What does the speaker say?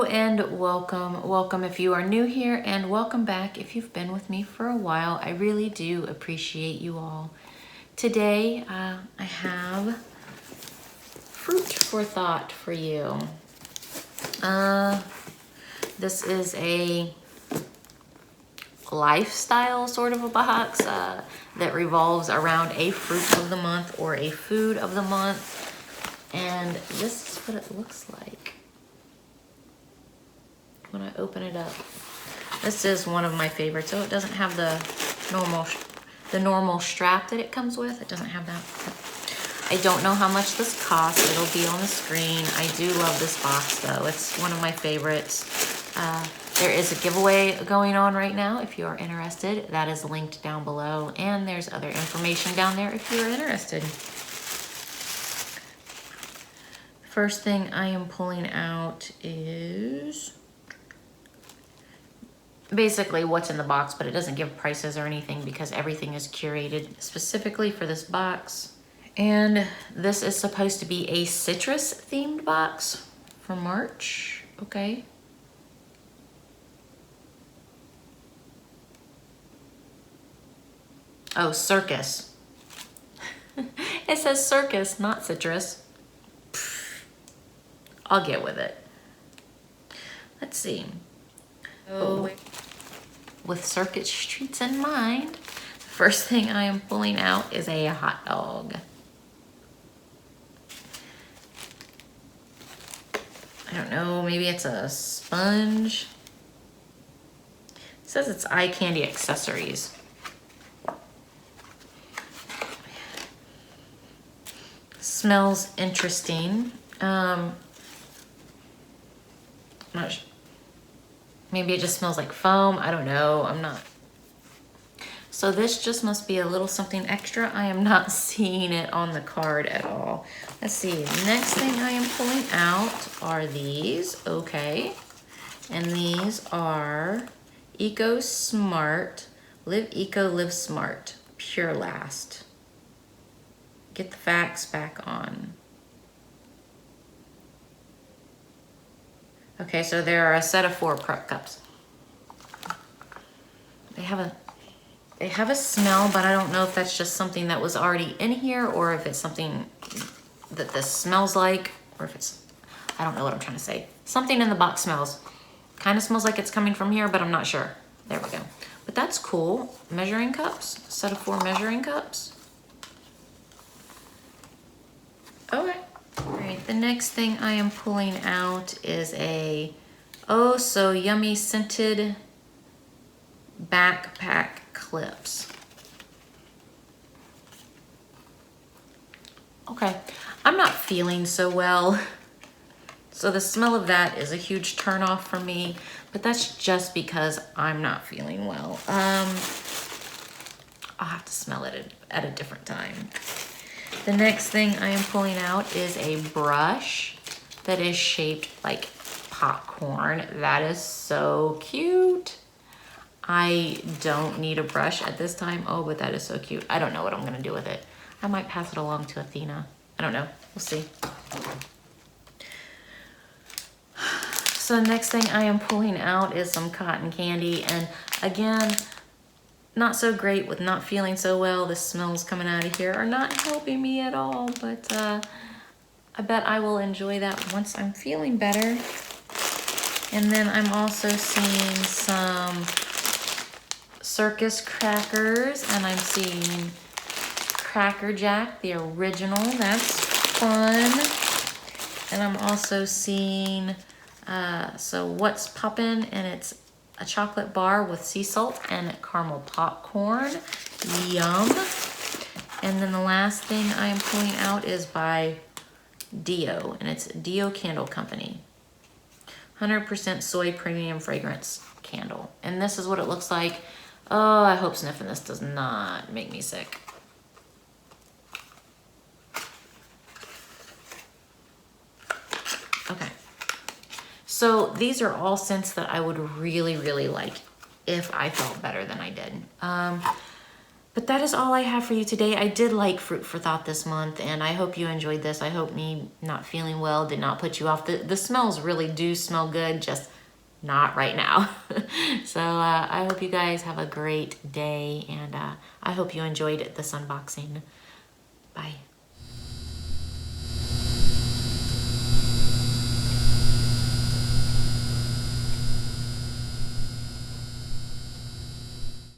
and welcome if you are new here, and welcome back if you've been with me for a while. I really do appreciate you all. Today I have fruit for thought for you. This is a lifestyle sort of a box that revolves around a fruit of the month or a food of the month, and this is what it looks like when I open it up. This is one of my favorites. So it doesn't have the normal strap that it comes with. It doesn't have that. I don't know how much this costs. It'll be on the screen. I do love this box though. It's one of my favorites. There is a giveaway going on right now if you are interested. That is linked down below, and there's other information down there if you're interested. First thing I am pulling out is basically what's in the box, but it doesn't give prices or anything because everything is curated specifically for this box. And this is supposed to be a citrus themed box for March. Okay. Oh, circus. It says circus, not citrus. I'll get with it. Let's see. Oh, with circus treats in mind, the first thing I am pulling out is a hot dog. I don't know, maybe it's a sponge. It says it's eye candy accessories. Smells interesting. Not sure. Maybe it just smells like foam. I don't know. I'm not. So this just must be a little something extra. I am not seeing it on the card at all. Let's see. Next thing I am pulling out are these. Okay. And these are Eco Smart. Live Eco, Live Smart. Pure Last. Get the facts back on. Okay, so there are a set of 4 prep cups. They have a smell, but I don't know if that's just something that was already in here or if it's something that this smells like, or if it's, I don't know what I'm trying to say. Something in the box smells. Kind of smells like it's coming from here, but I'm not sure. There we go. But that's cool. Measuring cups, a set of 4 measuring cups. Okay. All right, the next thing I am pulling out is a oh so yummy scented backpack clips. Okay, I'm not feeling so well, so the smell of that is a huge turn off for me, but that's just because I'm not feeling well. I'll have to smell it at a different time. The next thing I am pulling out is a brush that is shaped like popcorn. That is so cute. I don't need a brush at this time. Oh, but that is so cute. I don't know what I'm gonna do with it. I might pass it along to Athena. I don't know, we'll see. So next thing I am pulling out is some cotton candy. And again, not so great with not feeling so well. The smells coming out of here are not helping me at all, but I bet I will enjoy that once I'm feeling better. And then I'm also seeing some circus crackers, and I'm seeing Cracker Jack, the original. That's fun. And I'm also seeing, so What's Poppin', and it's a chocolate bar with sea salt and caramel popcorn. Yum. And then the last thing I am pulling out is by Dio, and it's Dio Candle Company. 100% soy premium fragrance candle. And this is what it looks like. Oh, I hope sniffing this does not make me sick. Okay. So these are all scents that I would really, really like if I felt better than I did. But But that is all I have for you today. I did like Fruit for Thought this month, and I hope you enjoyed this. I hope me not feeling well did not put you off. The smells really do smell good, just not right now. So I hope you guys have a great day, and I hope you enjoyed this unboxing. Bye.